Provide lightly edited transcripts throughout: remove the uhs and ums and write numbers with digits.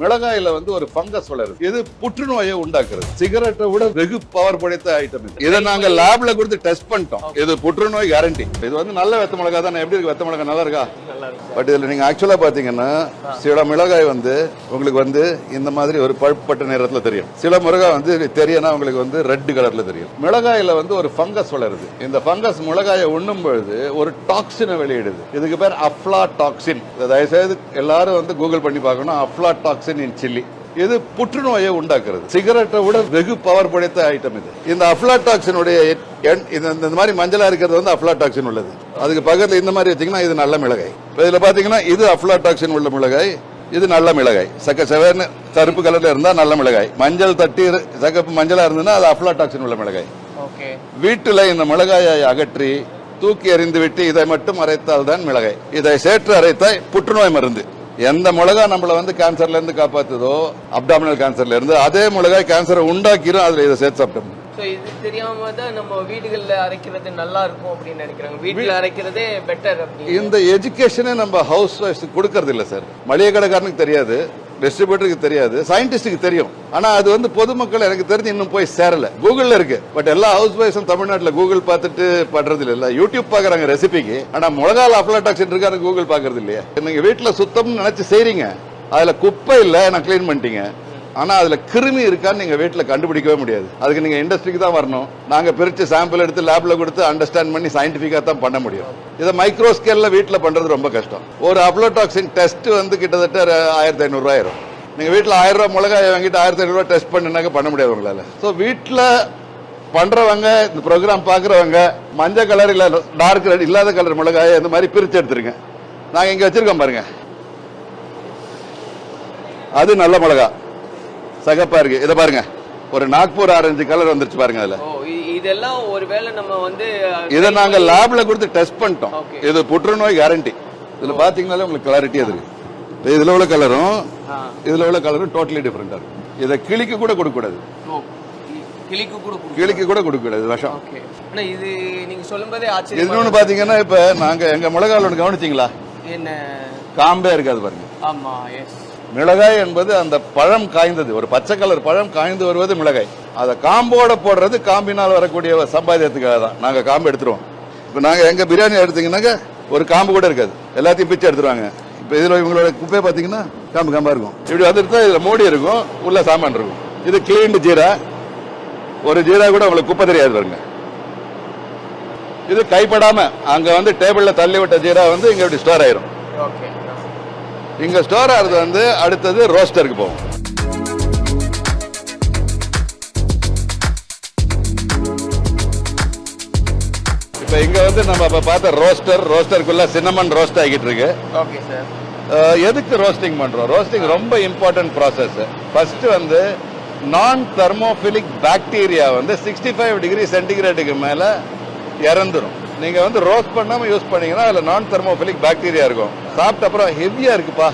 மிளகாயில வந்து ஒரு ஃபங்கஸ் வளருது. இது புற்றுநோயை உண்டாக்குறது. சிகரெட்டை விட வெகு பவர் படைத்த ஐட்டம் இது. இதை நாங்க லேப்ல கொடுத்து டெஸ்ட் பண்ணிட்டோம். இது புற்றுநோய் கேரண்டி. இது வந்து நல்ல வெத்த மிளகா தான். எப்படி இருக்கு வெத்த மிளகா? நல்லா இருக்கா? பட் இதுல நீங்க ஆக்சுவலா பாத்தீங்கன்னா சில மிளகாய் வந்து உங்களுக்கு வந்து இந்த மாதிரி ஒரு பழுப்பட்ட நிறத்துல தெரியும். சில மிளகாய் வந்து தெரியனா உங்களுக்கு வந்து ரெட் கலர்ல தெரியும். மிளகாயில வந்து ஒரு ஃபங்கஸ் வளருது. இந்த ஃபங்கஸ் மிளகாயை உண்ணும் பொழுது ஒரு டாக்ஸினை வெளியிடுது. இதுக்கு பேர் அஃப்லாடாக்சின். தயவுசெய்து எல்லாரும் வந்து கூகுள் பண்ணி பார்க்கணும். அஃப்லாடாக்சின் இன் சில்லி. இது புற்றுநோயை உண்டாக்குறது. சிகரெட்டை விட வெகு பவர் படைத்த ஐட்டம் இது. இந்த அஃப்லாடாக்சினுடைய இந்த மாதிரி மஞ்சளா இருக்கிறது வந்து அஃப்லாடாக்சின் உள்ளது. அதுக்கு பக்கத்துல இந்த மாதிரி வச்சீங்கன்னா இது நல்ல மிளகாய். இதுல பாத்தீங்கன்னா இது அஃப்லாடாக்சின் உள்ள மிளகாய், இது நல்ல மிளகாய். செவர்னு கருப்பு கலர்ல இருந்தா நல்ல மிளகாய். மஞ்சள் தட்டி சகப்பு மஞ்சளா இருந்ததுன்னா அது அஃப்லாடாக்சின் உள்ள மிளகாய். வீட்டுல இந்த மிளகாயை அகற்றி தூக்கி எறிந்து விட்டு இதை மட்டும் அரைத்தால் தான் மிளகாய். இதை சேற்று அரைத்தால் புற்றுநோய் மருந்து. எந்த மிளகா நம்மள வந்து கேன்சர்ல இருந்து காப்பாத்துதோ, அப்டாமினல் கேன்சர்ல இருந்து, அதே மிளகாய் கேன்சரை உண்டாக்கிரும். அதுல இதை சேர்த்து சாப்பிட்டோம். இது தெரியாம தான் நம்ம வீடுகள்ல அரைக்கிறது நல்லா இருக்கும் அப்படின்னு நினைக்கிறாங்க. வீட்டுல அரைக்கிறதே பெட்டர். இந்த எஜுகேஷனே நம்ம ஹவுஸ் வைஃப் கொடுக்கறது இல்ல சார். மளிகை கடைக்காரனுக்கு தெரியாது, டிஸ்ட்ரிபியூட்டருக்கு தெரியாது, சயின்டிஸ்டுக்கு தெரியும். ஆனா அது வந்து பொதுமக்கள் எனக்கு தெரிஞ்சு இன்னும் போய் சேரல. கூகுள்ல இருக்கு. பட் எல்லா ஹவுஸ் வைஃப்ஸும் தமிழ்நாட்டில் கூகுள் பார்த்துட்டு பண்றது இல்ல. யூடியூப் பாக்குறாங்க ரெசிபிக்கு. ஆனா மிளகால அஃப்லாடாக்சின் இருக்காரு கூகுள் பாக்குறது இல்லையா? நீங்க வீட்டுல சுத்தம் நினைச்சு செய்றீங்க, அதுல குப்பை இல்ல, நான் கிளீன் பண்ணிட்டீங்க. ஆனா அதுல கிருமி இருக்கான்னு நீங்க வீட்டுல கண்டுபிடிக்கவே முடியாது. அதுக்கு நீங்க இண்டஸ்ட்ரிக்கு தான் வரணும். நாங்க பிரிச்சு சாம்பிள் எடுத்து லேப்ல கொடுத்து அண்டர்ஸ்டாண்ட் பண்ணி சயின்டிபிக்கா தான் பண்ண முடியும். இதை மைக்ரோ ஸ்கேல்ல வீட்டுல பண்றது ரொம்ப கஷ்டம். ஒரு அஃப்லாடாக்சின் டெஸ்ட் வந்து கிட்டத்தட்ட 1500 ரூபாய் ஆயிரும். நீங்க வீட்டுல 1000 ரூபாய் மிளகாய் வாங்கிட்டு 1500 ரூபாய் டெஸ்ட் பண்ணினாக்க பண்ண முடியாது உங்களால. சோ வீட்டுல பண்றவங்க, இந்த ப்ரோக்ராம் பாக்குறவங்க மஞ்சள் கலர் இல்ல டார்க் ரெட் இல்லாத கலர் மிளகாய் இந்த மாதிரி பிரிச்சு எடுத்துருங்க. நாங்க இங்க வச்சிருக்கோம் பாருங்க, அது நல்ல மிளகா, சகப்பா இருக்கு. இத பாருங்க, ஒரு நாக்பூர் ஆரஞ்சு கலர் வந்துருச்சு பாருங்க. அதுல இதெல்லாம் ஒருவேளை நம்ம வந்து இத நாங்க லேப்ல கொடுத்து டெஸ்ட் பண்ணிட்டோம். இது புற்றுநோய் கேரண்டி. இதுல பாத்தீங்கன்னாலே உங்களுக்கு கிளாரிட்டி அது இருக்கு. இதுல உள்ள கலரும் இதுல உள்ள கலரும் டோட்டலி டிஃபரெண்டா இருக்கு. இத கிளிக்கு கூட கொடுக்க கூடாது. கிளிக்கு கூட கொடுக்க கூடாது விஷம். இது நீங்க சொல்லும்போதே ஆச்சரியம். இன்னொன்னு பாத்தீங்கன்னா இப்ப நாங்க எங்க மிளகாய் ஒன்று கவனிச்சீங்களா? என்ன காம்பே இருக்காது பாருங்க. ஆமா, எஸ். மிளகாய் என்பது அந்த பழம் காய்ந்தது, ஒரு பச்சை கலர் பழம் காய்ந்து வருவது மிளகாய். அதை காம்போட போடுறது காம்பினால் வரக்கூடிய சம்பாதியத்துக்காக தான். நாங்க காம்பு எடுத்துருவோம். இப்ப நாங்க எங்க பிரியாணி எடுத்தீங்கன்னாக்க ஒரு காம்பு கூட இருக்காது, எல்லாத்தையும் பிச்சு எடுத்துருவாங்க. இப்ப இதுல இவங்களோட குப்பையை பாத்தீங்கன்னா காம்பு காம்பா இருக்கும். இப்படி வந்துட்டு இதுல மூடி இருக்கும், உள்ள சாமான் இருக்கும். இது கிளீன்டு ஜீரா. ஒரு ஜீரா கூட உங்களுக்கு குப்பை தெரியாது பாருங்க. இது கைப்படாம அங்க வந்து டேபிள்ல தள்ளி விட்ட ஜீரா வந்து இங்க இப்படி ஸ்டோர் ஆயிரும். இங்க ஸ்டோர் ஆகுறது வந்து அடுத்தது ரோஸ்டருக்கு போகும். இப்ப இங்க வந்து நம்ம பார்த்த ரோஸ்டருக்குள்ள சின்னமன் ரோஸ்ட் ஆகிட்டு இருக்கு. Okay sir. எதுக்கு ரோஸ்டிங் பண்றோம்? ரோஸ்டிங் ரொம்ப இம்பார்ட்டன்ட் ப்ராசஸ். ஃபர்ஸ்ட் வந்து நான் தெர்மோபிலிக் பாக்டீரியா வந்து 65 டிகிரி சென்டிகிரேடுக்கு மேல இறந்துரும். நீங்க வந்து ரோஸ்ட் பண்ணாம யூஸ் பண்ணீங்கன்னா அதுல நான் தெர்மோபிலிக் பாக்டீரியா இருக்கும். சாப்பிட்ட அப்புறம் ஹெவியா இருக்குப்பா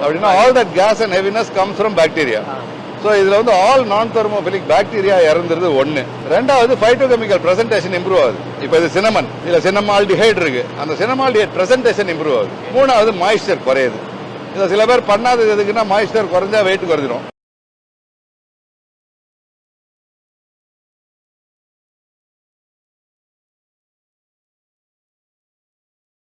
அப்படின்னா all that gas and heaviness comes from bacteria. So இதுல வந்து ஆல் நான் தெர்மோபிலிக் பாக்டீரியா இறந்துருது ஒண்ணு. ரெண்டாவது பைட்டோகெமிக்கல் பிரசன்டேஷன் இம்ப்ரூவ் ஆகுது. இப்ப இது சினமன், இதுல சினமால்டிஹைட் இருக்கு. அந்த சினமால்டிஹைட் பிரசன்டேஷன் இம்ப்ரூவ் ஆகுது. மூணாவது மாய்ஸ்சர் குறையுது. இதை சில பேர் பண்ணாதது எதுக்குன்னா மாய்ஸ்சர் குறைஞ்சா வெயிட் குறைஞ்சிடும்.